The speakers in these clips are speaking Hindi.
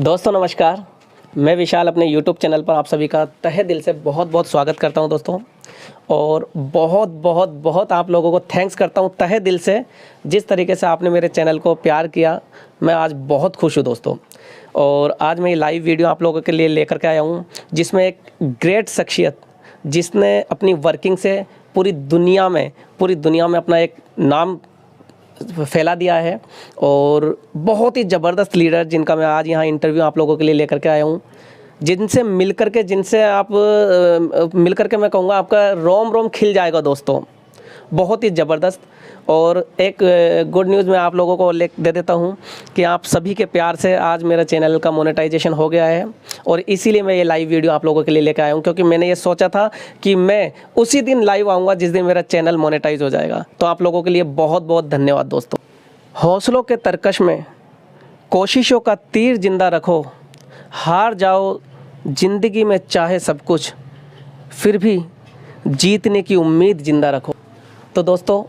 दोस्तों नमस्कार, मैं विशाल अपने YouTube चैनल पर आप सभी का तहे दिल से बहुत बहुत स्वागत करता हूं दोस्तों। और बहुत बहुत बहुत आप लोगों को थैंक्स करता हूं तहे दिल से, जिस तरीके से आपने मेरे चैनल को प्यार किया। मैं आज बहुत खुश हूं दोस्तों। और आज मैं ये लाइव वीडियो आप लोगों के लिए लेकर के आया हूं, जिसमें एक ग्रेट शख्सियत जिसने अपनी वर्किंग से पूरी दुनिया में अपना एक नाम फैला दिया है। और बहुत ही ज़बरदस्त लीडर जिनका मैं आज यहाँ इंटरव्यू आप लोगों के लिए लेकर के आया हूँ, जिनसे मिलकर के मैं कहूँगा आपका रोम रोम खिल जाएगा दोस्तों। बहुत ही ज़बरदस्त। और एक गुड न्यूज़ मैं आप लोगों को दे देता हूँ कि आप सभी के प्यार से आज मेरा चैनल का मोनेटाइजेशन हो गया है। और इसीलिए मैं ये लाइव वीडियो आप लोगों के लिए लेकर आया हूँ, क्योंकि मैंने ये सोचा था कि मैं उसी दिन लाइव आऊँगा जिस दिन मेरा चैनल मोनेटाइज हो जाएगा। तो आप लोगों के लिए बहुत बहुत धन्यवाद दोस्तों। हौसलों के तरकश में कोशिशों का तीर जिंदा रखो, हार जाओ ज़िंदगी में चाहे सब कुछ, फिर भी जीतने की उम्मीद जिंदा रखो। तो दोस्तों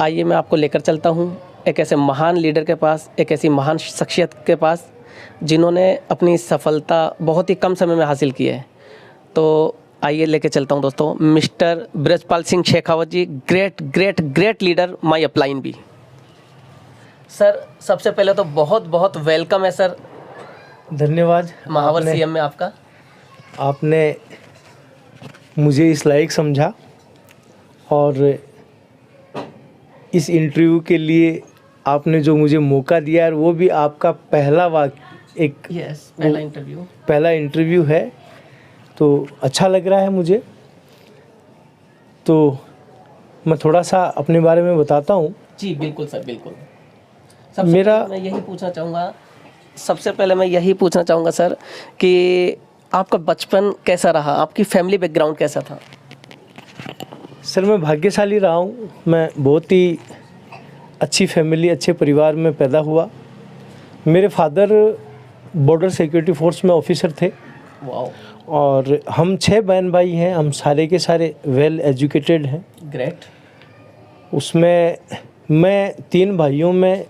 आइए मैं आपको लेकर चलता हूँ एक ऐसे महान लीडर के पास, एक ऐसी महान शख्सियत के पास जिन्होंने अपनी सफलता बहुत ही कम समय में हासिल की है। तो आइए लेके चलता हूँ दोस्तों, mister Brajpal Singh Shekhawat ji, great great great leader, my upline भी। सर सबसे पहले तो बहुत बहुत वेलकम है सर। धन्यवाद महावर सीएम में आपका। आपने मुझे इस लायक समझा और इस इंटरव्यू के लिए आपने जो मुझे मौका दिया है, वो भी आपका पहला पहला इंटरव्यू है, तो अच्छा लग रहा है मुझे। तो मैं थोड़ा सा अपने बारे में बताता हूँ। जी बिल्कुल सर, बिल्कुल। सबसे पहले मैं यही पूछना चाहूँगा सर कि आपका बचपन कैसा रहा, आपकी फैमिली बैकग्राउंड कैसा था? सर मैं भाग्यशाली रहा हूँ। मैं बहुत ही अच्छी फैमिली, अच्छे परिवार में पैदा हुआ। मेरे फादर बॉर्डर सिक्योरिटी फोर्स में ऑफिसर थे। वाओ। और हम 6 बहन भाई हैं, हम सारे के सारे वेल एजुकेटेड हैं। ग्रेट। उसमें मैं 3 भाइयों में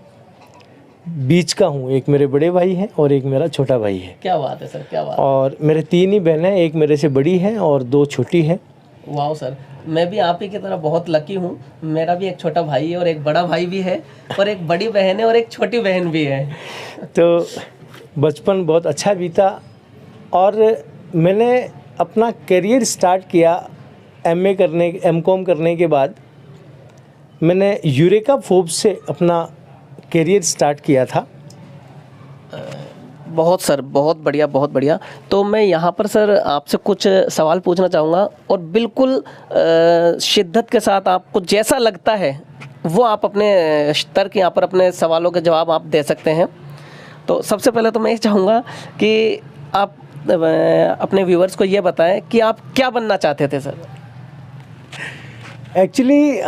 बीच का हूँ। एक मेरे बड़े भाई हैं और एक मेरा छोटा भाई है। क्या बात है सर, क्या बात। और मेरे 3 ही बहनें, एक मेरे से बड़ी है और 2 छोटी हैं। वाह सर, मैं भी आप ही की तरह बहुत लकी हूँ। मेरा भी एक छोटा भाई है और एक बड़ा भाई भी है, और एक बड़ी बहन है और एक छोटी बहन भी है। तो बचपन बहुत अच्छा बीता। और मैंने अपना करियर स्टार्ट किया एमकॉम करने के बाद। मैंने यूरेका फोर्ब्स से अपना करियर स्टार्ट किया था। बहुत सर, बहुत बढ़िया, बहुत बढ़िया। तो मैं यहाँ पर सर आपसे कुछ सवाल पूछना चाहूँगा, और बिल्कुल शिद्दत के साथ आपको जैसा लगता है वो आप अपने स्तर के यहाँ पर अपने सवालों के जवाब आप दे सकते हैं। तो सबसे पहले तो मैं ये चाहूँगा कि आप अपने व्यूअर्स को ये बताएं कि आप क्या बनना चाहते थे सर? एक्चुअली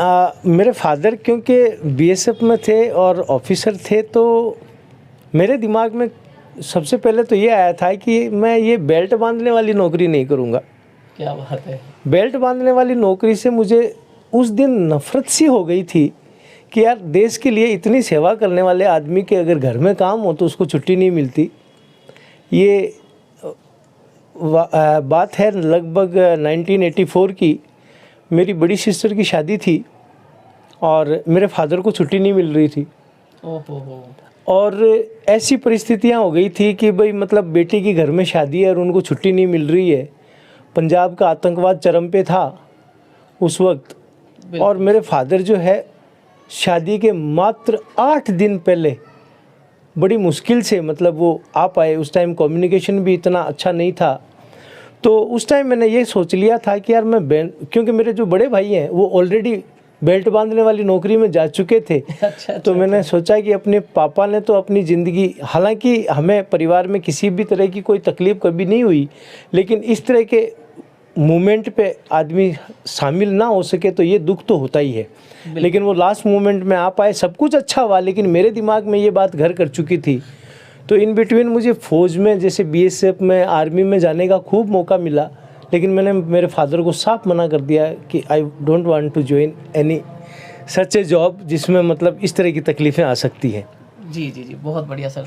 मेरे फादर क्योंकि बीएसएफ में थे और ऑफिसर थे, तो मेरे दिमाग में सबसे पहले तो ये आया था कि मैं ये बेल्ट बांधने वाली नौकरी नहीं करूँगा। क्या बात है। बेल्ट बांधने वाली नौकरी से मुझे उस दिन नफ़रत सी हो गई थी कि यार देश के लिए इतनी सेवा करने वाले आदमी के अगर घर में काम हो तो उसको छुट्टी नहीं मिलती। ये बात है लगभग 1984 की। मेरी बड़ी सिस्टर की शादी थी और मेरे फादर को छुट्टी नहीं मिल रही थी। ओहो। और ऐसी परिस्थितियां हो गई थी कि भाई मतलब बेटी की घर में शादी है और उनको छुट्टी नहीं मिल रही है। पंजाब का आतंकवाद चरम पे था उस वक्त। और मेरे फादर जो है शादी के मात्र 8 दिन पहले बड़ी मुश्किल से मतलब वो आ पाए। उस टाइम कम्युनिकेशन भी इतना अच्छा नहीं था। तो उस टाइम मैंने ये सोच लिया था कि यार क्योंकि मेरे जो बड़े भाई हैं वो ऑलरेडी बेल्ट बांधने वाली नौकरी में जा चुके थे। तो मैंने सोचा कि अपने पापा ने तो अपनी ज़िंदगी, हालांकि हमें परिवार में किसी भी तरह की कोई तकलीफ़ कभी नहीं हुई, लेकिन इस तरह के मोमेंट पे आदमी शामिल ना हो सके तो ये दुख तो होता ही है। लेकिन वो लास्ट मोमेंट में आ पाए, सब कुछ अच्छा हुआ, लेकिन मेरे दिमाग में ये बात घर कर चुकी थी। तो इन बिटवीन मुझे फ़ौज में, जैसे बीएसएफ में, आर्मी में जाने का खूब मौका मिला, लेकिन मैंने मेरे फादर को साफ मना कर दिया कि I don't want to join any such a job जिसमें मतलब इस तरह की तकलीफ़ें आ सकती हैं। जी जी जी, बहुत बढ़िया सर।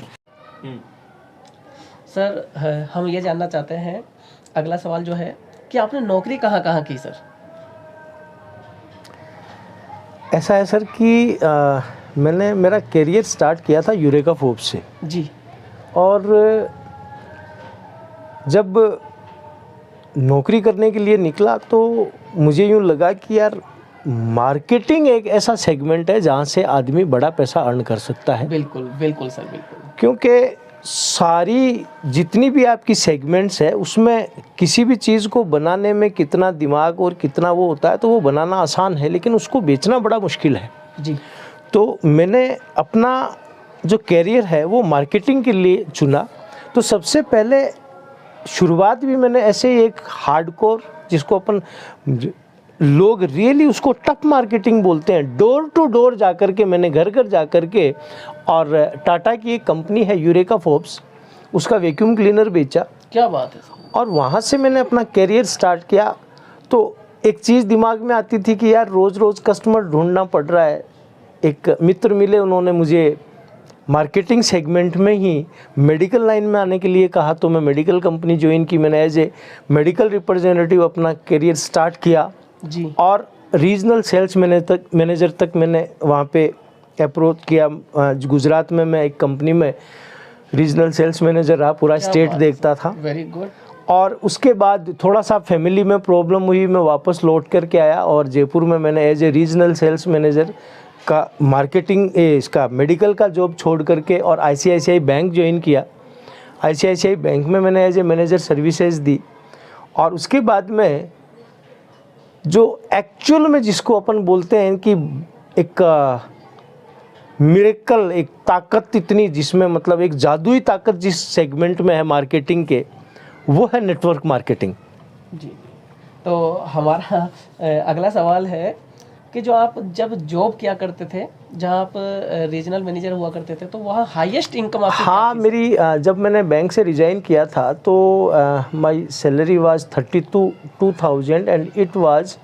सर हम ये जानना चाहते हैं, अगला सवाल जो है कि आपने नौकरी कहाँ कहाँ की सर? ऐसा है सर कि मैंने मेरा करियर स्टार्ट किया था यूरेका फोर्ब्स से जी। और जब नौकरी करने के लिए निकला तो मुझे यूँ लगा कि यार मार्केटिंग एक ऐसा सेगमेंट है जहाँ से आदमी बड़ा पैसा अर्न कर सकता है। बिल्कुल बिल्कुल सर, बिल्कुल। क्योंकि सारी जितनी भी आपकी सेगमेंट्स है उसमें किसी भी चीज़ को बनाने में कितना दिमाग और कितना वो होता है, तो वो बनाना आसान है लेकिन उसको बेचना बड़ा मुश्किल है जी। तो मैंने अपना जो कैरियर है वो मार्केटिंग के लिए चुना। तो सबसे पहले शुरुआत भी मैंने ऐसे ही एक हार्डकोर, जिसको अपन लोग रियली उसको टफ मार्केटिंग बोलते हैं, डोर टू डोर जा कर के मैंने घर घर जा कर के, और टाटा की एक कंपनी है यूरेका फोर्ब्स, उसका वैक्यूम क्लीनर बेचा। क्या बात है सर। और वहाँ से मैंने अपना कैरियर स्टार्ट किया। तो एक चीज़ दिमाग में आती थी कि यार रोज़ रोज़ कस्टमर ढूंढना पड़ रहा है। एक मित्र मिले, उन्होंने मुझे मार्केटिंग सेगमेंट में ही मेडिकल लाइन में आने के लिए कहा, तो मैं मेडिकल कंपनी ज्वाइन की। मैंने एज ए मेडिकल रिप्रेजेंटेटिव अपना करियर स्टार्ट किया जी। और रीजनल सेल्स मैनेजर तक मैंने वहाँ पे अप्रोच किया। गुजरात में मैं एक कंपनी में रीजनल सेल्स मैनेजर रहा, पूरा स्टेट देखता था। Very good. और उसके बाद थोड़ा सा फैमिली में प्रॉब्लम हुई, मैं वापस लौट करके आया और जयपुर में मैंने as a regional sales manager का मार्केटिंग इसका मेडिकल का जॉब छोड़ करके और ICICI बैंक ज्वाइन किया। ICICI बैंक में मैंने एज ए मैनेजर सर्विसेज दी। और उसके बाद में जो एक्चुअल में जिसको अपन बोलते हैं कि एक मिरेकल, एक ताकत इतनी जिसमें मतलब एक जादुई ताकत जिस सेगमेंट में है मार्केटिंग के, वो है नेटवर्क मार्केटिंग। जी। तो हमारा अगला सवाल है कि जो आप जब जॉब किया करते थे, जहाँ आप रीजनल मैनेजर हुआ करते थे, तो वहाँ हाईएस्ट इनकम आपकी? हाँ, मेरी जब मैंने बैंक से रिजाइन किया था तो my salary was 32,000 and it was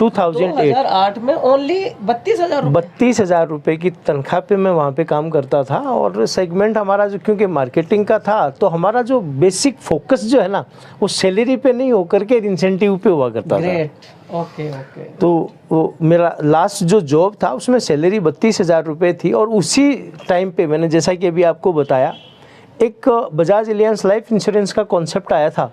2008 में ओनली 32,000 रुपये की तनख्वाह पे मैं वहाँ पे काम करता था। और सेगमेंट हमारा जो, क्योंकि मार्केटिंग का था, तो हमारा जो बेसिक फोकस जो है ना, वो सैलरी पे नहीं होकर के इंसेंटिव पे हुआ करता था। Okay okay. तो वो मेरा लास्ट जो जॉब था उसमें सैलरी 32,000 रुपये थी। और उसी टाइम पे मैंने, जैसा कि अभी आपको बताया, एक बजाज एलियंस लाइफ इंश्योरेंस का कॉन्सेप्ट आया था,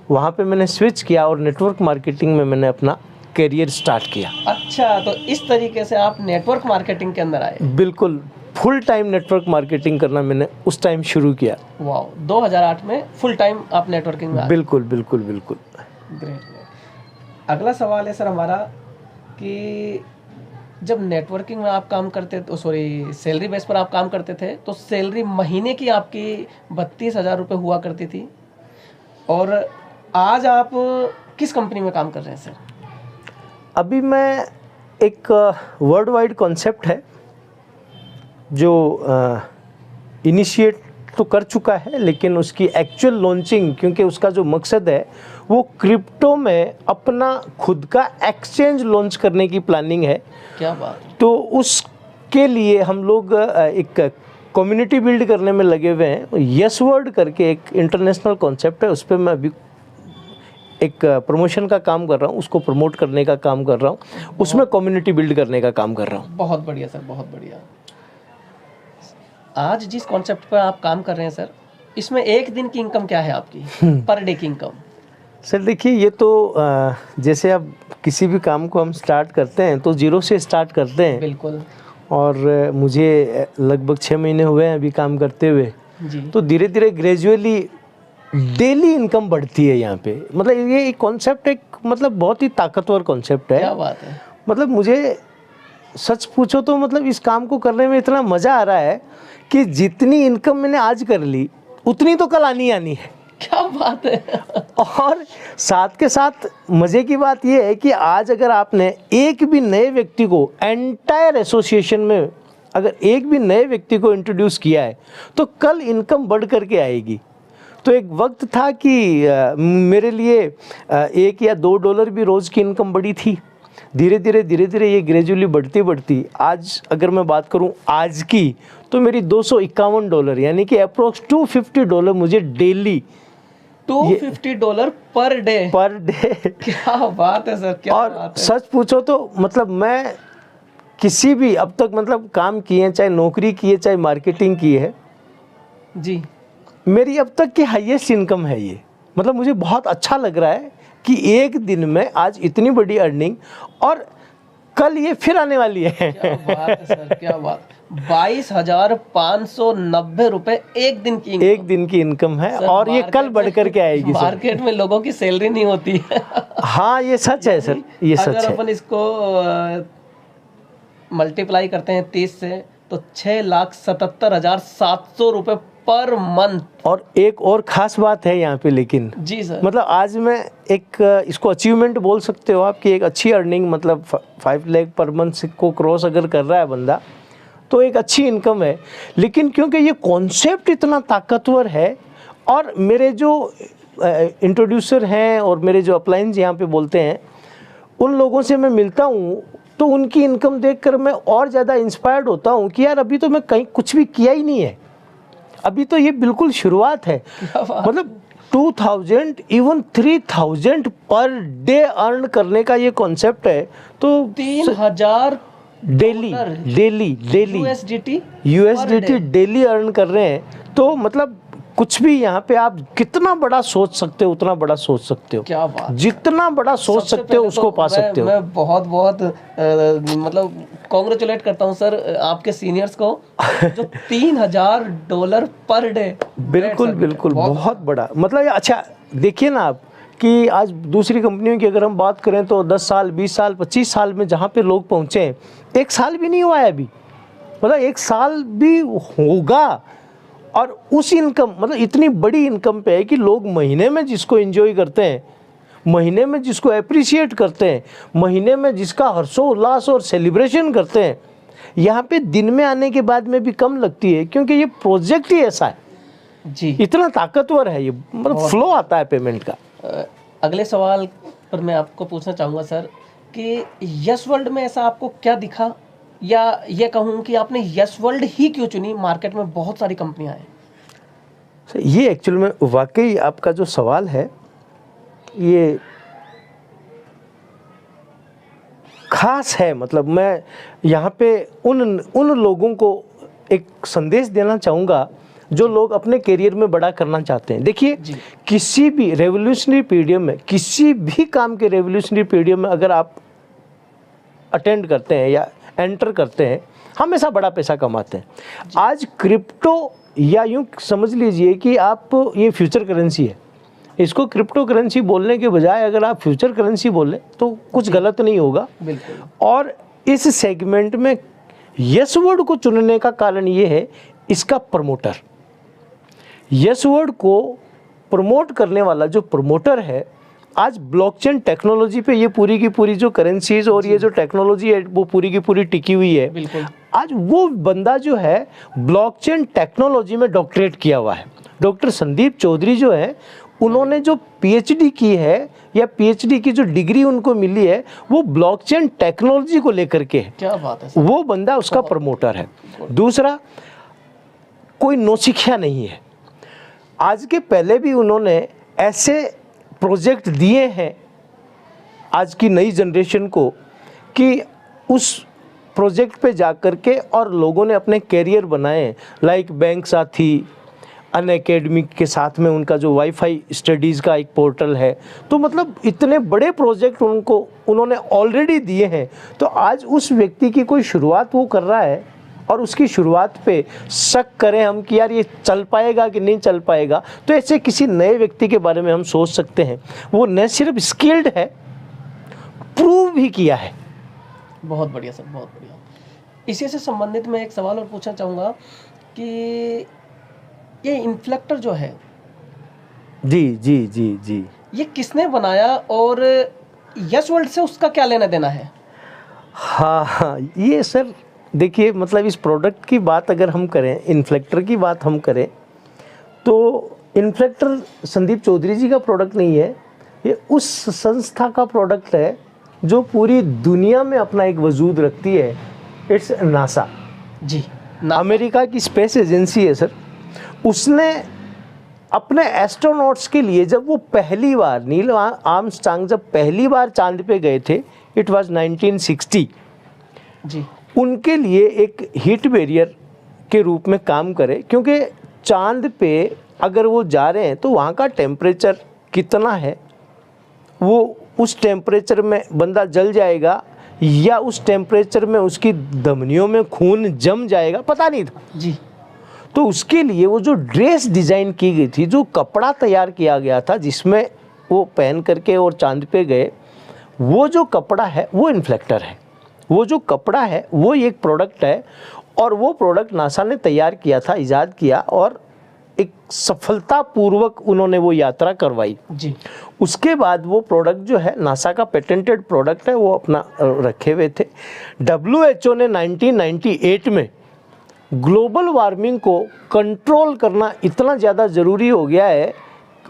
वहाँ पे मैंने स्विच किया और नेटवर्क मार्केटिंग में मैंने अपना करियर स्टार्ट किया। अच्छा, तो इस तरीके से आप नेटवर्क मार्केटिंग के अंदर आए? बिल्कुल, फुल टाइम नेटवर्क मार्केटिंग करना मैंने उस टाइम शुरू किया। वाह, 2008 में फुल टाइम आप नेटवर्किंग में आए? बिल्कुल बिल्कुल बिल्कुल। ग्रेट। अगला सवाल है सर हमारा कि जब नेटवर्किंग में आप काम करते, तो सॉरी, सैलरी बेस पर आप काम करते थे, तो सैलरी महीने की आपकी 32,000 रुपये हुआ करती थी, और आज आप किस कंपनी में काम कर रहे हैं सर? अभी मैं एक वर्ल्ड वाइड कॉन्सेप्ट है जो इनिशिएट तो कर चुका है, लेकिन उसकी एक्चुअल लॉन्चिंग, क्योंकि उसका जो मकसद है वो क्रिप्टो में अपना खुद का एक्सचेंज लॉन्च करने की प्लानिंग है। क्या बात है। तो उसके लिए हम लोग एक कम्युनिटी बिल्ड करने में लगे हुए हैं। यस वर्ड करके एक इंटरनेशनल कॉन्सेप्ट है, उस पर मैं अभी एक प्रमोशन का काम कर रहा हूँ, उसको प्रमोट करने का काम कर रहा हूँ, उसमें कम्युनिटी बिल्ड करने का काम कर रहा हूँ। बहुत बढ़िया सर, बहुत बढ़िया। आज जिस कॉन्सेप्ट पर आप काम कर रहे हैं सर, इसमें एक दिन की इनकम क्या है आपकी, पर डे की इनकम? सर देखिए, ये तो जैसे अब किसी भी काम को हम स्टार्ट करते हैं तो जीरो से स्टार्ट करते हैं। बिल्कुल। और मुझे लगभग 6 महीने हुए हैं अभी काम करते हुए जी। तो धीरे धीरे ग्रेजुअली डेली इनकम बढ़ती है यहाँ पे। मतलब ये एक कॉन्सेप्ट एक मतलब बहुत ही ताकतवर कॉन्सेप्ट है। क्या बात है। मतलब मुझे सच पूछो तो मतलब इस काम को करने में इतना मज़ा आ रहा है कि जितनी इनकम मैंने आज कर ली उतनी तो कल आनी है। क्या बात है। और साथ के साथ मज़े की बात यह है कि आज अगर आपने एक भी नए व्यक्ति को एंटायर एसोसिएशन में अगर एक भी नए व्यक्ति को इंट्रोड्यूस किया है तो कल इनकम बढ़ करके आएगी। तो एक वक्त था कि मेरे लिए $1 या $2 भी रोज़ की इनकम बड़ी थी। धीरे धीरे ये ग्रेजुअली बढ़ती आज अगर मैं बात करूं आज की, तो मेरी $251 यानी कि अप्रोक्स $250 मुझे डेली, $250 पर डे। क्या बात है सर, क्या और बात है। सच पूछो तो मतलब मैं किसी भी अब तक मतलब काम किए, चाहे नौकरी की है चाहे मार्केटिंग की है जी, मेरी अब तक की हाईएस्ट इनकम है ये। मतलब मुझे बहुत अच्छा लग रहा है कि एक दिन में आज इतनी बड़ी अर्निंग, और कल ये फिर आने वाली है। क्या बात है सर, क्या बात। 22,590 रुपए एक दिन की इनकम। एक दिन की इनकम है, सर, और ये कल मार्केट बढ़ में- करके आएगी सर। मार्केट में लोगों की सैलरी नहीं होती है। हाँ ये सच है सर, ये सच अगर है। अपन इसको मल्टीप्लाई करते हैं 30 से, तो 6,77,700 रुपए पर मंथ। और एक और खास बात है यहाँ पे, लेकिन जी सर, मतलब आज मैं एक इसको अचीवमेंट बोल सकते हो आप कि एक अच्छी अर्निंग, मतलब 5 लाख पर मंथ को क्रॉस अगर कर रहा है बंदा, तो एक अच्छी इनकम है। लेकिन क्योंकि ये कॉन्सेप्ट इतना ताकतवर है, और मेरे जो इंट्रोड्यूसर हैं और मेरे जो अपलाइंस यहाँ पे बोलते हैं, उन लोगों से मैं मिलता हूँ तो उनकी इनकम देखकर मैं और ज़्यादा इंस्पायर्ड होता हूँ कि यार अभी तो मैं कहीं कुछ भी किया ही नहीं है, अभी तो ये बिल्कुल शुरुआत है। मतलब 2000 इवन 3000 पर डे अर्न करने का ये कॉन्सेप्ट है, तो 3,000 daily USDT USDT daily earn कर रहे हैं। तो मतलब कुछ भी यहाँ पे आप कितना बड़ा सोच सकते हो उतना बड़ा सोच सकते हो, क्या बात। जितना बड़ा सोच सबसे सकते हो पहले उसको तो पा सकते हो। मैं बहुत बहुत मतलब कॉन्ग्रेचुलेट करता हूँ सर आपके सीनियर्स को, जो $3,000 पर डे। बिल्कुल बिल्कुल बहुत बड़ा मतलब ये। अच्छा देखिए ना आप कि आज दूसरी कंपनियों की अगर हम बात करें तो 10 साल 20 साल 25 साल में जहाँ पे लोग पहुँचे हैं, 1 साल भी नहीं हुआ है अभी, मतलब 1 साल भी होगा, और उस इनकम मतलब इतनी बड़ी इनकम पे है कि लोग महीने में जिसको एंजॉय करते हैं, महीने में जिसको अप्रिशिएट करते हैं, महीने में जिसका हर्षोल्लास और सेलिब्रेशन करते हैं, यहाँ पे दिन में आने के बाद में भी कम लगती है, क्योंकि ये प्रोजेक्ट ही ऐसा है जी, इतना ताकतवर है ये, मतलब फ्लो आता है पेमेंट का। अगले सवाल पर मैं आपको पूछना चाहूँगा सर कि यस वर्ल्ड में ऐसा आपको क्या दिखा, या ये कहूँ कि आपने यस वर्ल्ड ही क्यों चुनी, मार्केट में बहुत सारी कंपनियां हैं। ये एक्चुअल में वाकई आपका जो सवाल है ये खास है। मतलब मैं यहाँ पे उन लोगों को एक संदेश देना चाहूँगा जो लोग अपने करियर में बड़ा करना चाहते हैं। देखिए किसी भी रेवोल्यूशनरी पीरियड में, किसी भी काम के रेवोल्यूशनरी पीरियड में अगर आप अटेंड करते हैं या एंटर करते हैं, हमेशा बड़ा पैसा कमाते हैं। आज क्रिप्टो, या यूँ समझ लीजिए कि आप ये फ्यूचर करेंसी है, इसको क्रिप्टो करेंसी बोलने के बजाय अगर आप फ्यूचर करेंसी बोलें तो कुछ गलत नहीं होगा। बिल्कुल। और इस सेगमेंट में यस वर्ड को चुनने का कारण ये है इसका प्रमोटर, यस वर्ड को प्रमोट करने वाला जो प्रमोटर है, आज ब्लॉकचेन टेक्नोलॉजी पे ये पूरी की पूरी जो करेंसीज और ये जो टेक्नोलॉजी है वो पूरी की पूरी टिकी हुई है। बिल्कुल। आज वो बंदा जो है ब्लॉकचेन टेक्नोलॉजी में डॉक्टरेट किया हुआ है। डॉक्टर संदीप चौधरी जो है, उन्होंने जो पीएचडी की है या पीएचडी की जो डिग्री उनको मिली है वो ब्लॉकचेन टेक्नोलॉजी को लेकर के है। क्या बात है सर। वो बंदा उसका प्रमोटर है। दूसरा, कोई नौसिखिया नहीं है। आज के पहले भी उन्होंने ऐसे प्रोजेक्ट दिए हैं आज की नई जनरेशन को कि उस प्रोजेक्ट पे जा कर के और लोगों ने अपने कैरियर बनाए, लाइक बैंक साथी, अनअकैडमी के साथ में उनका जो वाईफाई स्टडीज़ का एक पोर्टल है। तो मतलब इतने बड़े प्रोजेक्ट उन्होंने ऑलरेडी दिए हैं। तो आज उस व्यक्ति की कोई शुरुआत वो कर रहा है और उसकी शुरुआत पे शक करें हम कि यार ये चल पाएगा कि नहीं चल पाएगा, तो ऐसे किसी नए व्यक्ति के बारे में हम सोच सकते हैं। वो न सिर्फ स्किल्ड है, प्रूव भी किया है। बहुत बढ़िया सर, बहुत बढ़िया। इसी से संबंधित मैं एक सवाल और पूछना चाहूँगा कि ये इन्फ्लेक्टर जो है, जी जी जी जी, ये किसने बनाया और यस वर्ल्ड से उसका क्या लेना देना है? हाँ हाँ, ये सर देखिए, मतलब इस प्रोडक्ट की बात अगर हम करें, इन्फ्लेक्टर की बात हम करें, तो इन्फ्लेक्टर संदीप चौधरी जी का प्रोडक्ट नहीं है, ये उस संस्था का प्रोडक्ट है जो पूरी दुनिया में अपना एक वजूद रखती है, इट्स नासा। जी। अमेरिका की स्पेस एजेंसी है सर। उसने अपने एस्ट्रोनॉट्स के लिए जब वो पहली बार, नील आर्मस्ट्रांग जब पहली बार चांद पे गए थे, इट वाज 1960, जी। उनके लिए एक हीट बैरियर के रूप में काम करे, क्योंकि चांद पे अगर वो जा रहे हैं तो वहाँ का टेम्परेचर कितना है, वो उस टेम्परेचर में बंदा जल जाएगा या उस टेम्परेचर में उसकी धमनियों में खून जम जाएगा, पता नहीं था। जी। तो उसके लिए वो जो ड्रेस डिज़ाइन की गई थी, जो कपड़ा तैयार किया गया था जिसमें वो पहन करके और चांद पे गए, वो जो कपड़ा है वो इन्फ्लेक्टर है। वो जो कपड़ा है वो एक प्रोडक्ट है, और वो प्रोडक्ट नासा ने तैयार किया था, इजाद किया, और एक सफलतापूर्वक उन्होंने वो यात्रा करवाई। जी। उसके बाद वो प्रोडक्ट जो है नासा का पेटेंटेड प्रोडक्ट है, वो अपना रखे हुए थे। WHO ने 1998 में ग्लोबल वार्मिंग को कंट्रोल करना इतना ज़्यादा ज़रूरी हो गया है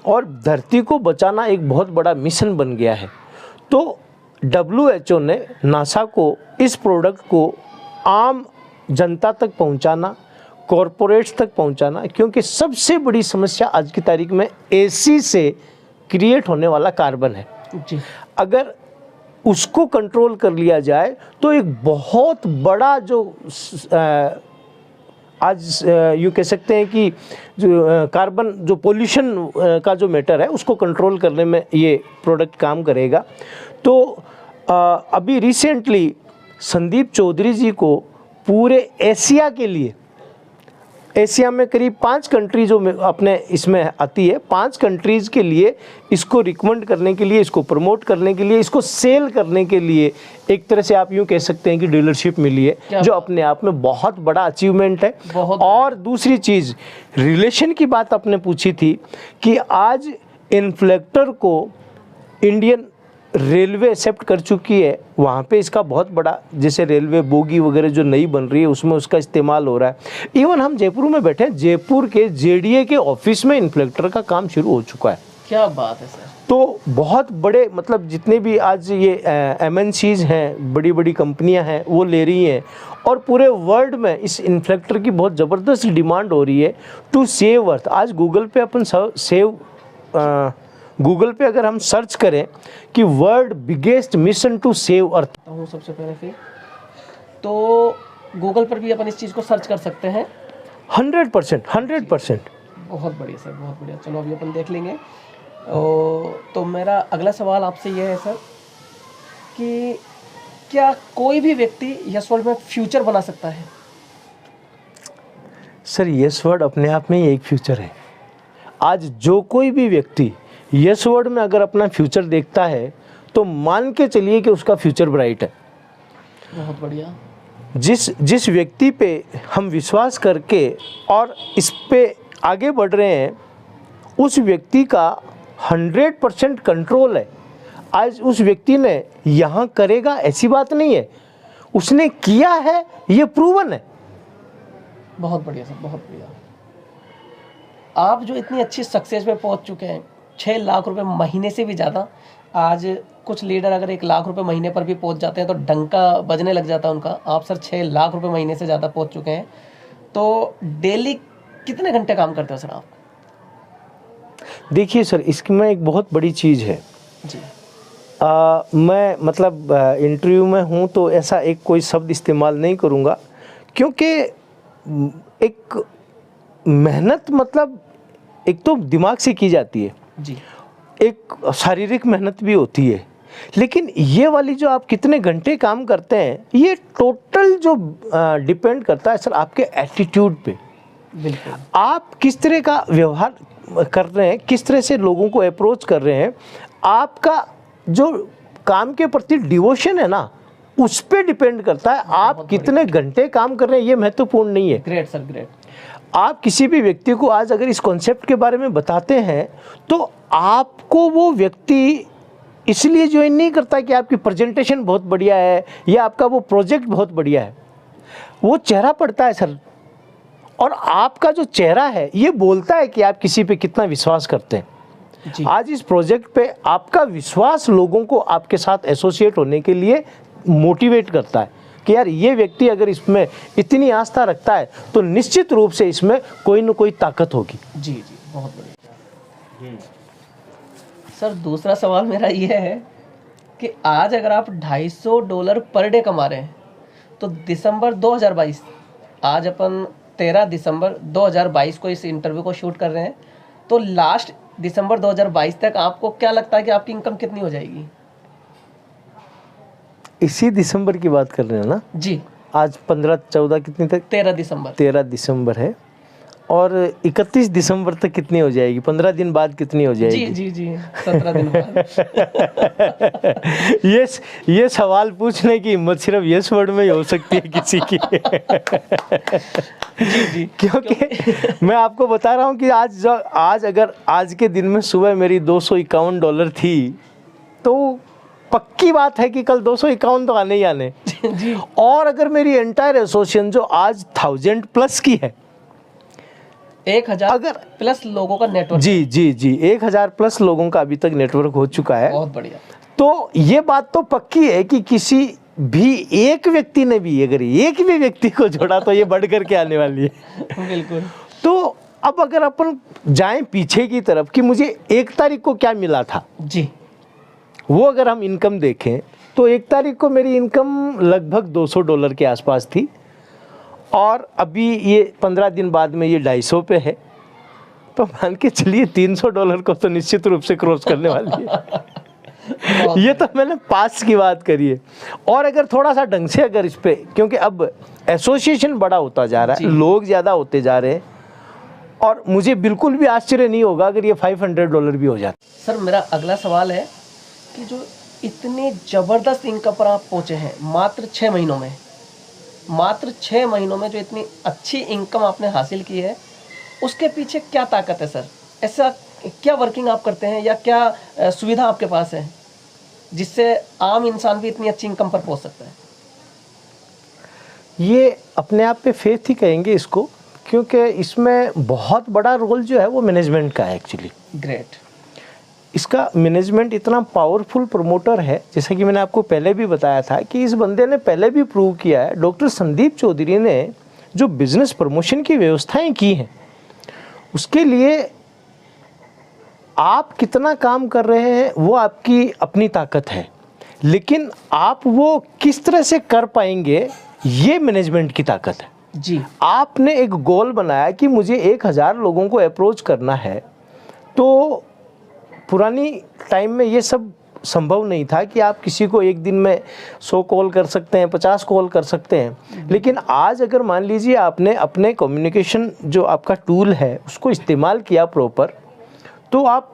और धरती को बचाना एक बहुत बड़ा मिशन बन गया है, तो WHO ने नासा को इस प्रोडक्ट को आम जनता तक पहुंचाना, कॉरपोरेट्स तक पहुंचाना, क्योंकि सबसे बड़ी समस्या आज की तारीख में एसी से क्रिएट होने वाला कार्बन है। जी। अगर उसको कंट्रोल कर लिया जाए तो एक बहुत बड़ा जो आज यूँ कह सकते हैं कि जो कार्बन जो पोल्यूशन का जो मैटर है उसको कंट्रोल करने में ये प्रोडक्ट काम करेगा। तो अभी रिसेंटली संदीप चौधरी जी को पूरे एशिया के लिए, एशिया में करीब 5 कंट्री जो अपने इसमें आती है, 5 कंट्रीज़ के लिए इसको रिकमेंड करने के लिए, इसको प्रमोट करने के लिए, इसको सेल करने के लिए एक तरह से आप यूँ कह सकते हैं कि डीलरशिप मिली है, जो अपने आप में बहुत बड़ा अचीवमेंट है। और दूसरी चीज़, रिलेशन की बात आपने पूछी थी कि आज इन्फ्लेक्टर को इंडियन रेलवे एक्सेप्ट कर चुकी है, वहाँ पे इसका बहुत बड़ा, जैसे रेलवे बोगी वगैरह जो नई बन रही है उसमें उसका इस्तेमाल हो रहा है। इवन हम जयपुर में बैठे हैं, जयपुर के JDA के ऑफिस में इन्फ्लेक्टर का काम शुरू हो चुका है। क्या बात है सर। तो बहुत बड़े, मतलब जितने भी आज ये MNCs हैं, बड़ी बड़ी कंपनियां हैं, वो ले रही हैं, और पूरे वर्ल्ड में इस इन्फ्लेक्टर की बहुत ज़बरदस्त डिमांड हो रही है टू सेव अर्थ। आज गूगल पे अपन गूगल पे अगर हम सर्च करें कि world biggest mission to save earth, सबसे पहले फिर तो गूगल पर भी अपन इस चीज़ को सर्च कर सकते हैं। 100%। बहुत बढ़िया सर, बहुत बढ़िया। चलो अभी अपन देख लेंगे। तो मेरा अगला सवाल आपसे यह है सर कि क्या कोई भी व्यक्ति यस वर्ड में फ्यूचर बना सकता है? सर, यस वर्ड अपने आप में ही एक फ्यूचर है। आज जो कोई भी व्यक्ति यस वर्ड में अगर अपना फ्यूचर देखता है तो मान के चलिए कि उसका फ्यूचर ब्राइट है। बहुत बढ़िया। जिस व्यक्ति पे हम विश्वास करके और इस पे आगे बढ़ रहे हैं, उस व्यक्ति का 100% कंट्रोल है। आज उस व्यक्ति ने यहाँ करेगा ऐसी बात नहीं है, उसने किया है, ये प्रूवन है। बहुत बढ़िया सर, बहुत बढ़िया। आप जो इतनी अच्छी सक्सेस में पहुँच चुके हैं, 6 लाख रुपए महीने से भी ज़्यादा। आज कुछ लीडर अगर 1 लाख रुपए महीने पर भी पहुंच जाते हैं तो डंका बजने लग जाता है उनका। आप सर 6 लाख रुपए महीने से ज़्यादा पहुंच चुके हैं, तो डेली कितने घंटे काम करते हो सर आप? देखिए सर, इसमें एक बहुत बड़ी चीज़ है जी। मैं मतलब इंटरव्यू में हूँ तो ऐसा एक कोई शब्द इस्तेमाल नहीं करूँगा, क्योंकि एक मेहनत मतलब एक तो दिमाग से की जाती है जी, एक शारीरिक मेहनत भी होती है, लेकिन ये वाली जो आप कितने घंटे काम करते हैं, ये टोटल जो डिपेंड करता है सर आपके एटीट्यूड पे। बिल्कुल। आप किस तरह का व्यवहार कर रहे हैं, किस तरह से लोगों को अप्रोच कर रहे हैं, आपका जो काम के प्रति डिवोशन है ना, उस पे डिपेंड करता है आप कितने घंटे काम कर रहे हैं। ये महत्वपूर्ण नहीं है। Great sir, great. आप किसी भी व्यक्ति को आज अगर इस कॉन्सेप्ट के बारे में बताते हैं तो आपको वो व्यक्ति इसलिए ज्वाइन नहीं करता कि आपकी प्रेजेंटेशन बहुत बढ़िया है या आपका वो प्रोजेक्ट बहुत बढ़िया है। वो चेहरा पड़ता है सर, और आपका जो चेहरा है ये बोलता है कि आप किसी पे कितना विश्वास करते हैं। जी। आज इस प्रोजेक्ट पे आपका विश्वास लोगों को आपके साथ एसोसिएट होने के लिए मोटिवेट करता है कि यार ये व्यक्ति अगर इसमें इतनी आस्था रखता है तो निश्चित रूप से इसमें कोई न कोई ताकत होगी। जी जी, बहुत बढ़िया। सर दूसरा सवाल मेरा ये है कि आज अगर आप $250 पर डे कमा रहे हैं तो दिसंबर 2022, आज अपन 13 दिसंबर 2022 को इस इंटरव्यू को शूट कर रहे हैं, तो लास्ट दिसंबर 2022 तक आपको क्या लगता है कि आपकी इनकम कितनी हो जाएगी? इसी दिसंबर की बात कर रहे हैं ना? जी। आज 15-14 कितनी तक? 13 दिसंबर है। और 31 दिसंबर तक कितनी हो जाएगी? 15 दिन बाद कितनी हो जाएगी? जी जी जी, 17 दिन बाद। ये सवाल पूछने की हिम्मत सिर्फ यस वर्ड में ही हो सकती है किसी की। जी जी, क्योंकि मैं आपको बता रहा हूँ कि आज अगर आज के दिन में सुबह मेरी $251 थी तो पक्की बात है कि कल 251 तो आने ही आने। जी। और अगर मेरी एंटायर एसोसिएशन जो आज 1000+ की है, 1000 अगर प्लस लोगों का नेटवर्क। जी जी जी, 1000+ लोगों का अभी तक नेटवर्क हो चुका है। बहुत बढ़िया। तो ये बात तो पक्की है कि किसी भी एक व्यक्ति ने भी अगर एक भी व्यक्ति को जोड़ा तो ये बढ़ करके आने वाली है। बिल्कुल। तो अब अगर अपन जाएं पीछे की तरफ कि मुझे 1 तारीख को क्या मिला था, जी। वो अगर हम इनकम देखें तो 1 तारीख को मेरी इनकम लगभग $200 के आसपास थी और अभी ये 15 दिन बाद में ये 250 पे है, तो मान के चलिए $300 को तो निश्चित रूप से क्रॉस करने वाली है। ये तो मैंने पास की बात करी है। और अगर थोड़ा सा ढंग से अगर इस पे, क्योंकि अब एसोसिएशन बड़ा होता जा रहा है, लोग ज़्यादा होते जा रहे हैं और मुझे बिल्कुल भी आश्चर्य नहीं होगा अगर ये $500 भी हो जाता। सर मेरा अगला सवाल है कि जो इतने ज़बरदस्त इनकम पर आप पहुँचे हैं मात्र 6 महीनों में, मात्र 6 महीनों में जो इतनी अच्छी इनकम आपने हासिल की है, उसके पीछे क्या ताकत है सर? ऐसा क्या वर्किंग आप करते हैं या क्या सुविधा आपके पास है जिससे आम इंसान भी इतनी अच्छी इनकम पर पहुंच सकता है? ये अपने आप पे फेथ ही कहेंगे इसको, क्योंकि इसमें बहुत बड़ा रोल जो है वो मैनेजमेंट का है एक्चुअली। ग्रेट। इसका मैनेजमेंट इतना पावरफुल प्रमोटर है, जैसा कि मैंने आपको पहले भी बताया था कि इस बंदे ने पहले भी प्रूव किया है। डॉक्टर संदीप चौधरी ने जो बिजनेस प्रमोशन की व्यवस्थाएं की हैं, उसके लिए आप कितना काम कर रहे हैं वो आपकी अपनी ताकत है, लेकिन आप वो किस तरह से कर पाएंगे ये मैनेजमेंट की ताकत है। जी। आपने एक गोल बनाया कि मुझे 1000 लोगों को अप्रोच करना है, तो पुरानी टाइम में ये सब संभव नहीं था कि आप किसी को एक दिन में 100 कॉल कर सकते हैं, 50 कॉल कर सकते हैं। लेकिन आज अगर मान लीजिए आपने अपने कम्युनिकेशन जो आपका टूल है उसको इस्तेमाल किया प्रॉपर, तो आप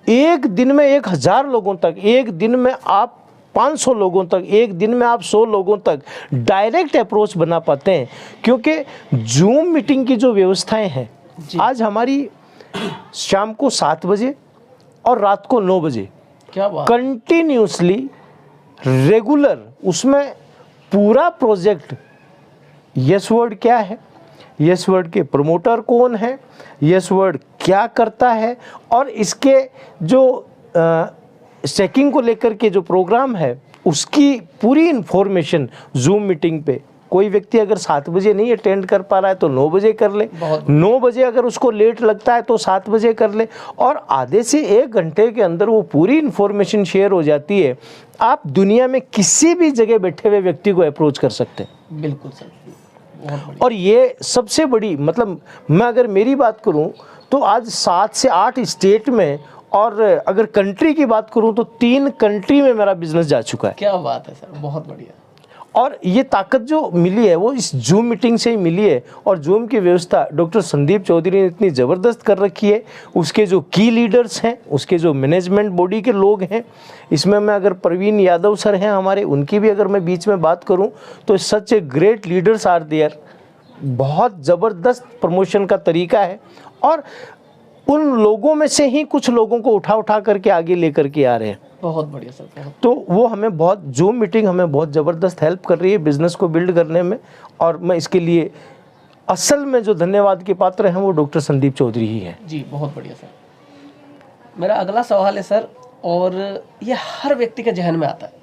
एक दिन में 1000 लोगों तक, एक दिन में आप 500 लोगों तक, एक दिन में आप 100 लोगों तक डायरेक्ट अप्रोच बना पाते हैं। क्योंकि जूम मीटिंग की जो व्यवस्थाएं हैं आज हमारी शाम को 7 बजे और रात को 9 बजे क्या बात, कंटिन्यूसली रेगुलर, उसमें पूरा प्रोजेक्ट यस वर्ड क्या है, यस वर्ड के प्रमोटर कौन है, यस वर्ड क्या करता है, और इसके जो चेकिंग को लेकर के जो प्रोग्राम है उसकी पूरी इन्फॉर्मेशन जूम मीटिंग पे कोई व्यक्ति अगर 7 बजे नहीं अटेंड कर पा रहा है तो 9 बजे कर ले, 9 बजे अगर उसको लेट लगता है तो 7 बजे कर ले, और आधे से 1 घंटे के अंदर वो पूरी इन्फॉर्मेशन शेयर हो जाती है। आप दुनिया में किसी भी जगह बैठे हुए व्यक्ति को अप्रोच कर सकते हैं। बिल्कुल सर, बहुत बढ़िया। और ये सबसे बड़ी, मतलब मैं अगर मेरी बात करूं तो आज 7 से 8 स्टेट में, और अगर कंट्री की बात करूं तो 3 कंट्री में मेरा बिजनेस जा चुका है। क्या बात है सर, बहुत बढ़िया। और ये ताकत जो मिली है वो इस जूम मीटिंग से ही मिली है। और जूम की व्यवस्था डॉक्टर संदीप चौधरी ने इतनी ज़बरदस्त कर रखी है, उसके जो की लीडर्स हैं, उसके जो मैनेजमेंट बॉडी के लोग हैं, इसमें मैं अगर प्रवीण यादव सर हैं हमारे, उनकी भी अगर मैं बीच में बात करूं तो such a great leaders are there. बहुत ज़बरदस्त प्रमोशन का तरीका है और उन लोगों में से ही कुछ लोगों को उठा उठा करके आगे लेकर के आ रहे हैं। बहुत बढ़िया सर, बहुत। तो वो हमें बहुत, जूम मीटिंग हमें बहुत ज़बरदस्त हेल्प कर रही है बिज़नेस को बिल्ड करने में, और मैं इसके लिए असल में जो धन्यवाद के पात्र हैं वो डॉक्टर संदीप चौधरी ही हैं। जी, बहुत बढ़िया सर। मेरा अगला सवाल है सर, और ये हर व्यक्ति के जहन में आता है,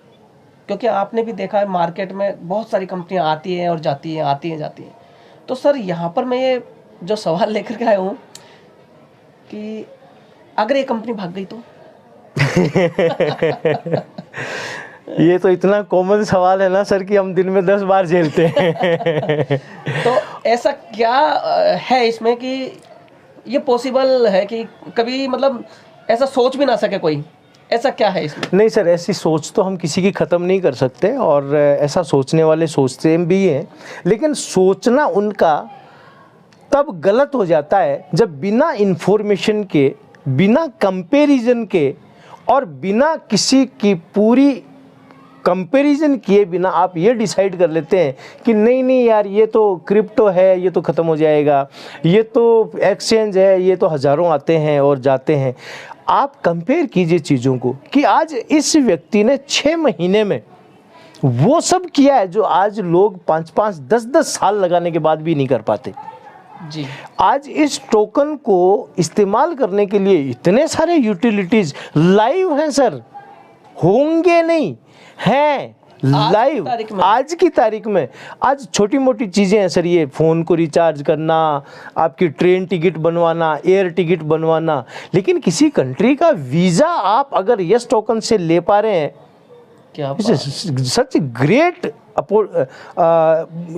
क्योंकि आपने भी देखा है मार्केट में बहुत सारी कंपनियां आती हैं और जाती हैं, आती हैं जाती हैं। तो सर यहाँ पर मैं ये जो सवाल लेकर के आया हूँ कि अगर ये कंपनी भाग गई तो ये तो इतना कॉमन सवाल है ना सर कि हम दिन में 10 बार झेलते हैं। तो ऐसा क्या है इसमें कि ये पॉसिबल है कि कभी मतलब ऐसा सोच भी ना सके कोई, ऐसा क्या है इसमें? नहीं सर, ऐसी सोच तो हम किसी की ख़त्म नहीं कर सकते, और ऐसा सोचने वाले सोचते भी हैं, लेकिन सोचना उनका तब गलत हो जाता है जब बिना इन्फॉर्मेशन के, बिना कंपैरिजन के और बिना किसी की पूरी कंपैरिजन किए बिना आप ये डिसाइड कर लेते हैं कि नहीं नहीं यार, ये तो क्रिप्टो है, ये तो ख़त्म हो जाएगा, ये तो एक्सचेंज है, ये तो हज़ारों आते हैं और जाते हैं। आप कंपेयर कीजिए चीज़ों को कि आज इस व्यक्ति ने 6 महीने में वो सब किया है जो आज लोग 5-5, 10-10 साल लगाने के बाद भी नहीं कर पाते। जी, आज इस टोकन को इस्तेमाल करने के लिए इतने सारे यूटिलिटीज लाइव हैं सर, होंगे नहीं हैं, लाइव आज की तारीख में। आज छोटी मोटी चीज़ें हैं सर, ये फ़ोन को रिचार्ज करना, आपकी ट्रेन टिकट बनवाना, एयर टिकट बनवाना, लेकिन किसी कंट्री का वीज़ा आप अगर यस टोकन से ले पा रहे हैं, क्या सच ग्रेट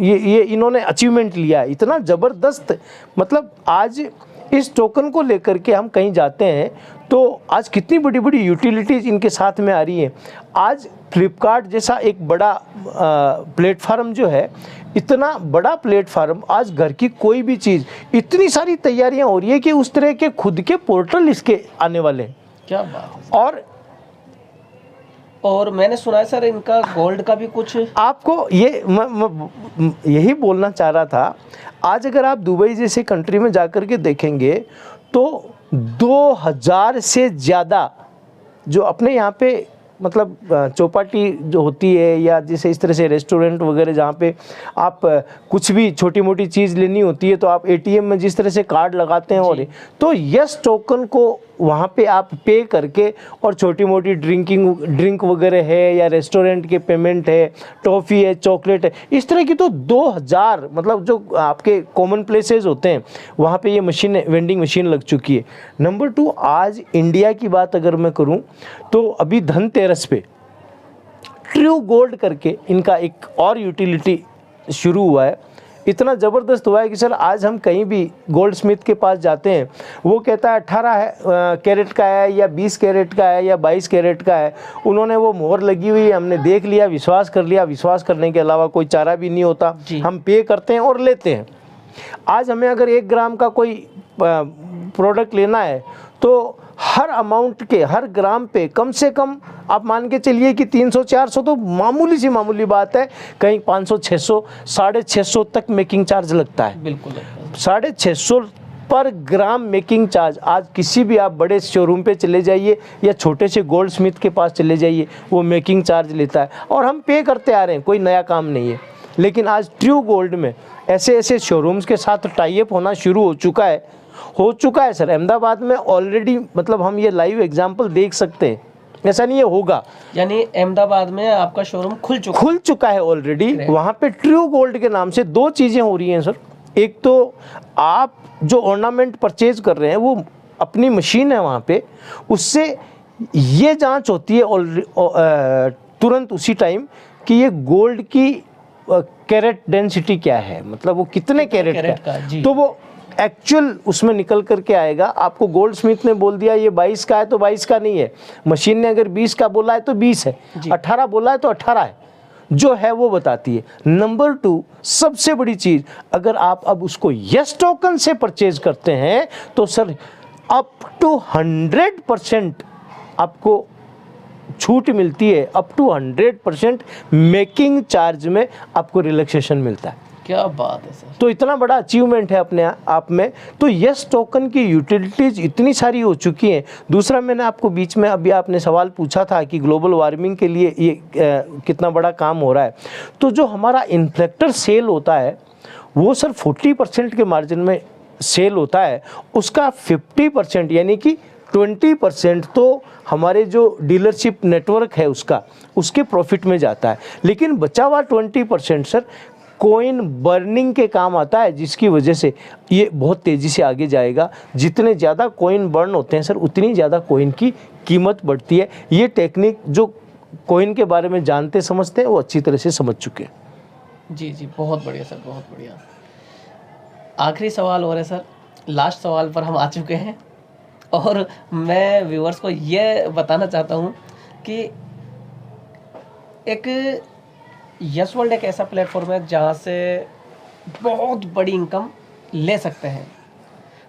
ये इन्होंने अचीवमेंट लिया है, इतना ज़बरदस्त। मतलब आज इस टोकन को लेकर के हम कहीं जाते हैं तो आज कितनी बड़ी बड़ी यूटिलिटीज़ इनके साथ में आ रही हैं। आज फ्लिपकार्ट जैसा एक बड़ा प्लेटफार्म जो है, इतना बड़ा प्लेटफार्म, आज घर की कोई भी चीज़, इतनी सारी तैयारियां हो रही है कि उस तरह के खुद के पोर्टल इसके आने वाले हैं। क्या बात है। और मैंने सुना है सर इनका गोल्ड का भी कुछ, आपको ये मैं यही बोलना चाह रहा था। आज अगर आप दुबई जैसे कंट्री में जाकर के देखेंगे तो 2000 से ज़्यादा जो अपने यहाँ पे मतलब चौपाटी जो होती है, या जैसे इस तरह से रेस्टोरेंट वगैरह जहाँ पे आप कुछ भी छोटी मोटी चीज़ लेनी होती है तो आप एटीएम में जिस तरह से कार्ड लगाते हैं, और तो यस टोकन को वहाँ पे आप पे करके और छोटी मोटी ड्रिंक वगैरह है, या रेस्टोरेंट के पेमेंट है, टॉफ़ी है, चॉकलेट है, इस तरह की तो 2000 मतलब जो आपके कॉमन प्लेसेस होते हैं वहाँ पे ये मशीन, वेंडिंग मशीन लग चुकी है। नंबर 2, आज इंडिया की बात अगर मैं करूँ तो अभी धनतेरस पे ट्रू गोल्ड करके इनका एक और यूटिलिटी शुरू हुआ है। इतना ज़बरदस्त हुआ है कि सर आज हम कहीं भी गोल्ड स्मिथ के पास जाते हैं, वो कहता है 18 कैरेट का है, या 20 कैरेट का है, या 22 कैरेट का है। उन्होंने वो मोहर लगी हुई है, हमने देख लिया, विश्वास कर लिया, विश्वास करने के अलावा कोई चारा भी नहीं होता, हम पे करते हैं और लेते हैं। आज हमें अगर 1 ग्राम का कोई प्रोडक्ट लेना है तो हर अमाउंट के, हर ग्राम पे कम से कम आप मान के चलिए कि 300-400 तो मामूली सी मामूली बात है, कहीं 500-600, 650 तक मेकिंग चार्ज लगता है। बिल्कुल 650 पर ग्राम मेकिंग चार्ज। आज किसी भी आप बड़े शोरूम पे चले जाइए या छोटे से गोल्ड स्मिथ के पास चले जाइए, वो मेकिंग चार्ज लेता है और हम पे करते आ रहे हैं, कोई नया काम नहीं है। लेकिन आज ट्रू गोल्ड में ऐसे ऐसे शोरूम्स के साथ टाई अप होना शुरू हो चुका है सर। अहमदाबाद में ऑलरेडी, मतलब हम ये लाइव एग्जांपल देख सकते हैं, ऐसा नहीं है होगा, यानी अहमदाबाद में आपका शोरूम खुल चुका है ऑलरेडी। वहाँ पे ट्रू गोल्ड के नाम से 2 चीज़ें हो रही हैं सर। एक तो आप जो ऑर्नामेंट परचेज कर रहे हैं वो अपनी मशीन है वहाँ पे, उससे ये जांच होती है तुरंत उसी टाइम कि ये गोल्ड की कैरेट डेंसिटी क्या है, मतलब वो कितने कैरेट का है, तो वो एक्चुअल उसमें निकल करके आएगा। आपको गोल्ड स्मिथ ने बोल दिया ये 22 का है तो 22 का नहीं है, मशीन ने अगर 20 का बोला है तो 20 है, 18 बोला है तो 18 है, जो है वो बताती है। नंबर 2, सबसे बड़ी चीज़, अगर आप अब उसको यस टोकन से परचेज करते हैं तो सर अप टू 100% आपको छूट मिलती है, अप टू 100% मेकिंग चार्ज में आपको रिलैक्सेशन मिलता है। क्या बात है सर। तो इतना बड़ा अचीवमेंट है अपने आप में। तो यस टोकन की यूटिलिटीज़ इतनी सारी हो चुकी हैं। दूसरा, मैंने आपको बीच में अभी आपने सवाल पूछा था कि ग्लोबल वार्मिंग के लिए ये कितना बड़ा काम हो रहा है। तो जो हमारा इन्फ्लेक्टर सेल होता है वो सर 40% के मार्जिन में सेल होता है, उसका 50% यानी कि 20% तो हमारे जो डीलरशिप नेटवर्क है उसके प्रॉफिट में जाता है, लेकिन बचा हुआ 20% सर कॉइन बर्निंग के काम आता है, जिसकी वजह से ये बहुत तेज़ी से आगे जाएगा। जितने ज़्यादा कॉइन बर्न होते हैं सर उतनी ज़्यादा कॉइन की कीमत बढ़ती है। ये टेक्निक जो कॉइन के बारे में जानते समझते हैं वो अच्छी तरह से समझ चुके हैं। जी जी, बहुत बढ़िया सर, बहुत बढ़िया। आखिरी सवाल और है सर, लास्ट सवाल पर हम आ चुके हैं और मैं व्यूअर्स को ये बताना चाहता हूँ कि एक यस वर्ल्ड एक ऐसा प्लेटफॉर्म है जहाँ से बहुत बड़ी इनकम ले सकते हैं।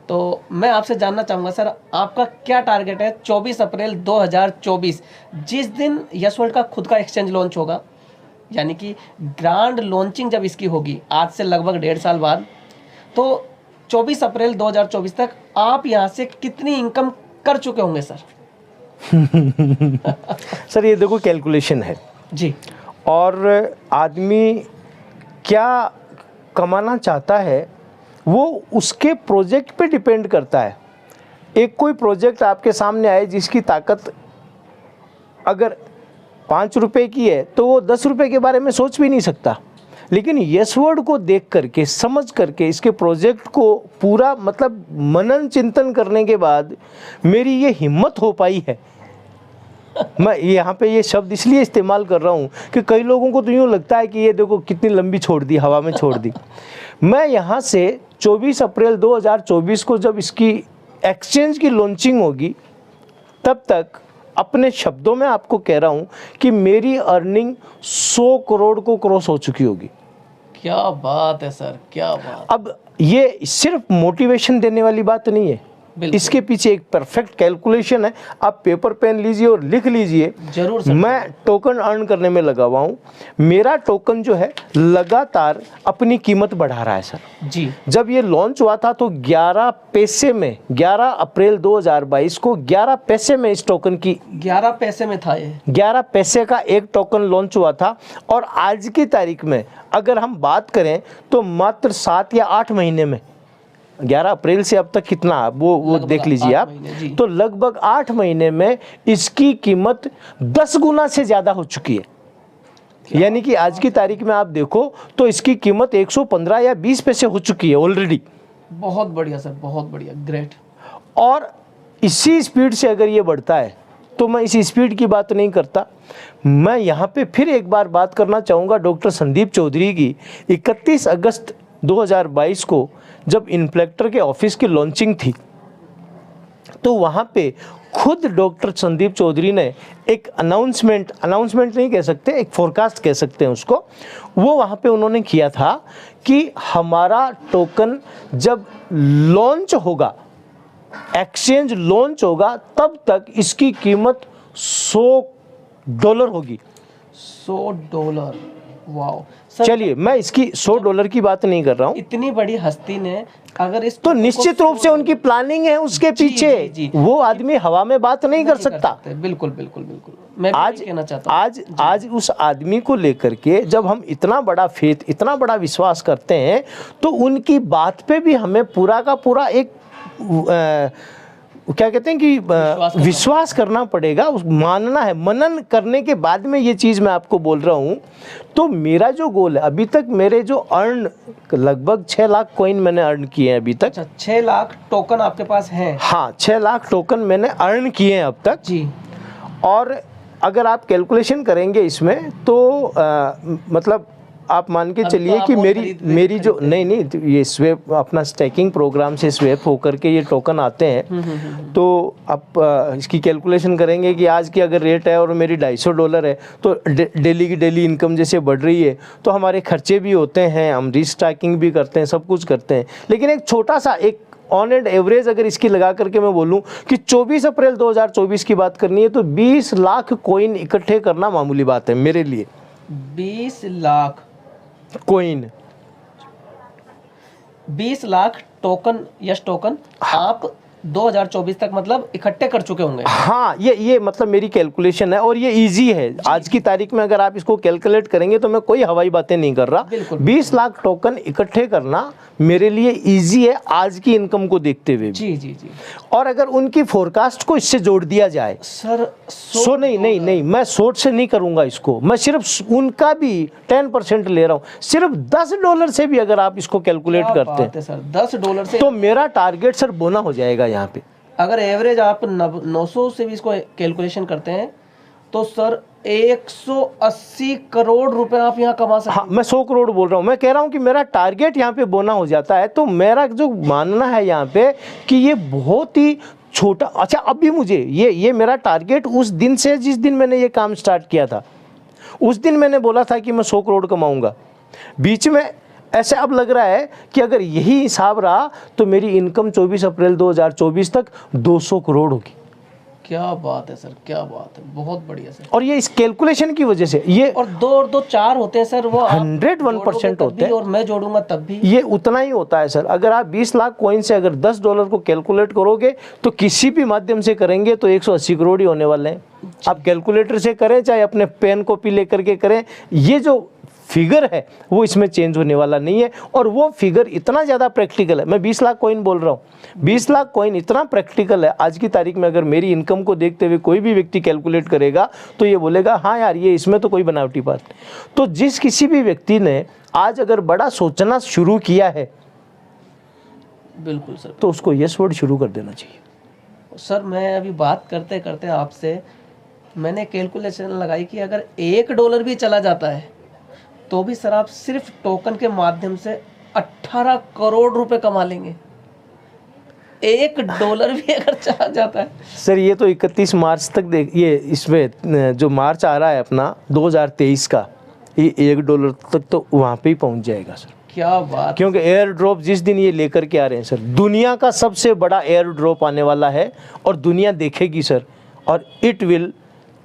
तो मैं आपसे जानना चाहूँगा सर, आपका क्या टारगेट है 24 अप्रैल 2024 जिस दिन यस वर्ल्ड का खुद का एक्सचेंज लॉन्च होगा, यानी कि ग्रांड लॉन्चिंग जब इसकी होगी आज से लगभग 1.5 साल बाद, तो 24 अप्रैल 2024 तक आप यहाँ से कितनी इनकम कर चुके होंगे सर? सर ये देखो कैलकुलेशन है जी, और आदमी क्या कमाना चाहता है वो उसके प्रोजेक्ट पे डिपेंड करता है। एक कोई प्रोजेक्ट आपके सामने आए जिसकी ताकत अगर 5 रुपए की है तो वो 10 रुपए के बारे में सोच भी नहीं सकता, लेकिन यस वर्ड को देख करके समझ करके इसके प्रोजेक्ट को पूरा मतलब मनन चिंतन करने के बाद मेरी ये हिम्मत हो पाई है। मैं यहाँ पे ये शब्द इसलिए इस्तेमाल कर रहा हूँ कि कई लोगों को तो यूँ लगता है कि ये देखो कितनी लंबी छोड़ दी, हवा में छोड़ दी। मैं यहाँ से 24 अप्रैल 2024 को जब इसकी एक्सचेंज की लॉन्चिंग होगी तब तक अपने शब्दों में आपको कह रहा हूँ कि मेरी अर्निंग 100 करोड़ को क्रॉस हो चुकी होगी। क्या बात है सर, क्या बात। अब ये सिर्फ मोटिवेशन देने वाली बात नहीं है, इसके पीछे एक परफेक्ट कैलकुलेशन है। आप पेपर पेन लीजिए और लिख लीजिए। जरूर सर। मैं टोकन अर्न करने में लगा हुआ हूँ। मेरा टोकन जो है लगातार अपनी कीमत बढ़ा रहा है सर जी। जब ये लॉन्च हुआ था तो 11 पैसे में, 11 अप्रैल 2022 को 11 पैसे में इस टोकन की 11 पैसे में था ये, 11 पैसे का एक टोकन लॉन्च हुआ था। और आज की तारीख में अगर हम बात करें तो मात्र 7 या 8 महीने में, 11 अप्रैल से अब तक कितना वो देख लीजिए आप, तो लगभग 8 महीने में इसकी कीमत 10 गुना से ज़्यादा हो चुकी है। यानी कि आज की तारीख में आप देखो तो इसकी कीमत 115 या 20 पैसे हो चुकी है ऑलरेडी। बहुत बढ़िया सर, बहुत बढ़िया, ग्रेट। और इसी स्पीड से अगर ये बढ़ता है तो मैं इसी स्पीड की बात नहीं करता। मैं यहाँ पे फिर एक बार बात करना चाहूँगा डॉक्टर संदीप चौधरी की। 31 अगस्त 2022 को जब इन्फ्लेक्टर के ऑफिस की लॉन्चिंग थी तो वहाँ पे खुद डॉक्टर संदीप चौधरी ने एक अनाउंसमेंट नहीं कह सकते, एक फोरकास्ट कह सकते हैं उसको, वो वहाँ पे उन्होंने किया था कि हमारा टोकन जब लॉन्च होगा, एक्सचेंज लॉन्च होगा, तब तक इसकी कीमत $100 होगी। $100, वाओ। चलिए मैं इसकी $100 की बात नहीं कर रहा हूँ। इतनी बड़ी हस्ती ने अगर इस तो निश्चित रूप से उनकी प्लानिंग है उसके पीछे। वो आदमी हवा में बात नहीं कर सकता। बिल्कुल बिल्कुल बिल्कुल, मैं आज कहना चाहता हूँ आज उस आदमी को लेकर के जब हम इतना बड़ा फेथ, इतना बड़ा विश्वास करते हैं तो उनकी बात पे भी हमें पूरा का पूरा एक क्या कहते हैं कि विश्वास करना पड़ेगा, मानना है। मनन करने के बाद में ये चीज़ मैं आपको बोल रहा हूँ। तो मेरा जो गोल है, अभी तक मेरे जो अर्न लगभग 6 लाख कॉइन मैंने अर्न किए हैं अभी तक। अच्छा, 6 लाख टोकन आपके पास हैं? हाँ, 6 लाख टोकन मैंने अर्न किए हैं अब तक जी। और अगर आप कैलकुलेशन करेंगे इसमें तो मतलब आप मान के चलिए कि मेरी जो नहीं ये स्वेप अपना स्टैकिंग प्रोग्राम से स्वेप होकर के ये टोकन आते हैं। तो आप इसकी कैलकुलेशन करेंगे कि आज की अगर रेट है और मेरी $250 है तो डेली की डेली इनकम जैसे बढ़ रही है तो हमारे खर्चे भी होते हैं, हम रीस्टॉकिंग भी करते हैं, सब कुछ करते हैं। लेकिन एक छोटा सा एक ऑन एंड एवरेज अगर इसकी लगा करके मैं बोलूं कि 24 अप्रैल 2024 की बात करनी है तो 20 लाख कॉइन इकट्ठे करना मामूली बात है मेरे लिए। 20 lakh coin, 20 lakh token, yes token आप 2024 तक मतलब इकट्ठे कर चुके होंगे। हाँ, ये मतलब मेरी कैलकुलेशन है और ये इजी है। आज की तारीख में अगर आप इसको कैलकुलेट करेंगे तो मैं कोई हवाई बातें नहीं कर रहा। बिल्कुल, 20 लाख टोकन इकट्ठे करना मेरे लिए इजी है आज की इनकम को देखते हुए भी। जी जी जी। और अगर उनकी फोरकास्ट को इससे जोड़ दिया जाए सर सो नहीं, मैं सोच से नहीं करूंगा इसको, मैं सिर्फ उनका भी 10% ले रहा हूं। सिर्फ $10 से भी अगर आप इसको कैलकुलेट करते हैं सर, $10 से तो मेरा टारगेट सर बोना हो जाएगा यहाँ पे। अगर एवरेज आप 900 से भी इसको कैलकुलेशन करते हैं तो सर 180 करोड़ रुपए आप यहाँ कमा सकते हैं। हाँ, मैं 100 करोड़ बोल रहा हूँ। मैं कह रहा हूँ कि मेरा टारगेट यहाँ पे बोना हो जाता है। तो मेरा जो मानना है यहाँ पे कि ये बहुत ही छोटा, अच्छा अब भी मुझे ये मेरा टारगेट उस दिन से, जिस दिन मैंने ये काम स्टार्ट किया था उस दिन मैंने बोला था कि मैं 100 करोड़ कमाऊंगा। बीच में ऐसे अब लग रहा है कि अगर यही हिसाब रहा तो मेरी इनकम 24 अप्रैल 2024 तक 200 करोड़ होगी। क्या बात है सर, क्या बात है, बहुत बढ़िया सर। और ये इस कैलकुलेशन की वजह से ये और दो 4 होते हैं सर, वो 101% होते हैं और मैं जोड़ूंगा तब भी ये उतना ही होता है सर। अगर आप 20 लाख कॉइन से अगर $10 को कैलकुलेट करोगे तो किसी भी माध्यम से करेंगे तो 180 करोड़ ही होने वाले हैं। आप कैलकुलेटर से करें चाहे अपने पेन कॉपी लेकर के करें, ये जो फिगर है वो इसमें चेंज होने वाला नहीं है। और वो फिगर इतना ज़्यादा प्रैक्टिकल है। मैं 20 लाख कॉइन बोल रहा हूँ, 20 लाख कॉइन इतना प्रैक्टिकल है आज की तारीख में। अगर मेरी इनकम को देखते हुए कोई भी व्यक्ति कैलकुलेट करेगा तो ये बोलेगा हाँ यार ये इसमें तो कोई बनावटी बात नहीं। तो जिस किसी भी व्यक्ति ने आज अगर बड़ा सोचना शुरू किया है बिल्कुल सर, तो उसको यस वर्ड शुरू कर देना चाहिए। सर मैं अभी बात करते करते आपसे मैंने कैलकुलेशन लगाई कि अगर $1 भी चला जाता है तो भी सर आप सिर्फ टोकन के माध्यम से 18 करोड़ रुपए कमा लेंगे। $1 भी अगर चला जाता है सर ये तो 31 मार्च तक देख, ये इसमें जो मार्च आ रहा है अपना 2023 का, ये $1 तक तो वहाँ पे ही पहुँच जाएगा सर। क्या बात, क्योंकि एयर ड्रॉप जिस दिन ये लेकर के आ रहे हैं सर, दुनिया का सबसे बड़ा एयर ड्रॉप आने वाला है और दुनिया देखेगी सर। और इट विल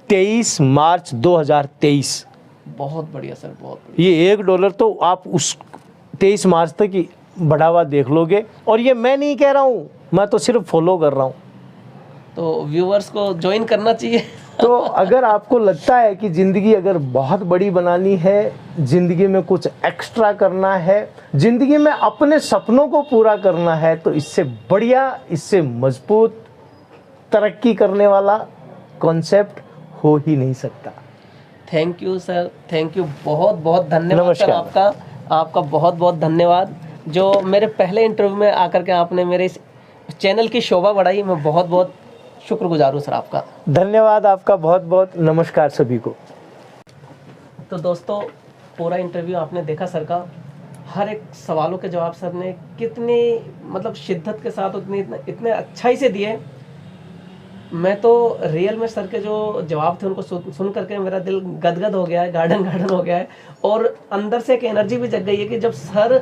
23 मार्च 2023। बहुत बढ़िया सर, बहुत बढ़िया। ये $1 तो आप उस 23 मार्च तक ही बढ़ावा देख लोगे। और ये मैं नहीं कह रहा हूँ, मैं तो सिर्फ फॉलो कर रहा हूँ। तो व्यूअर्स को ज्वाइन करना चाहिए। तो अगर आपको लगता है कि ज़िंदगी अगर बहुत बड़ी बनानी है, ज़िंदगी में कुछ एक्स्ट्रा करना है, ज़िंदगी में अपने सपनों को पूरा करना है, तो इससे बढ़िया, इससे मजबूत, तरक्की करने वाला कॉन्सेप्ट हो ही नहीं सकता। Thank you sir, thank you, बहुत बहुत धन्यवाद सर। नमस्कार। आपका बहुत बहुत धन्यवाद। जो मेरे पहले इंटरव्यू में आकर के आपने मेरे इस चैनल की शोभा बढ़ाई, मैं बहुत बहुत शुक्रगुजार हूँ सर आपका। धन्यवाद आपका, बहुत बहुत नमस्कार सभी को। तो दोस्तों पूरा इंटरव्यू आपने देखा सर का, हर एक सवालों के जवाब सर ने कितनी मतलब शिद्दत के साथ इतने अच्छाई से दिए। मैं तो रियल में सर के जो जवाब थे उनको सुन करके मेरा दिल गदगद हो गया है, गार्डन हो गया है। और अंदर से एक एनर्जी भी जग गई है कि जब सर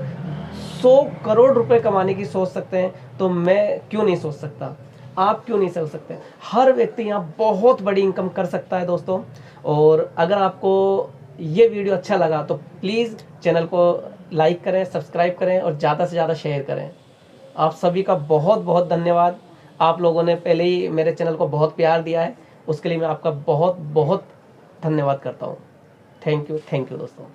100 करोड़ रुपए कमाने की सोच सकते हैं तो मैं क्यों नहीं सोच सकता, आप क्यों नहीं सोच सकते। हर व्यक्ति यहाँ बहुत बड़ी इनकम कर सकता है दोस्तों। और अगर आपको ये वीडियो अच्छा लगा तो प्लीज़ चैनल को लाइक करें, सब्सक्राइब करें और ज़्यादा से ज़्यादा शेयर करें। आप सभी का बहुत बहुत धन्यवाद। आप लोगों ने पहले ही मेरे चैनल को बहुत प्यार दिया है, उसके लिए मैं आपका बहुत बहुत धन्यवाद करता हूँ। थैंक यू दोस्तों।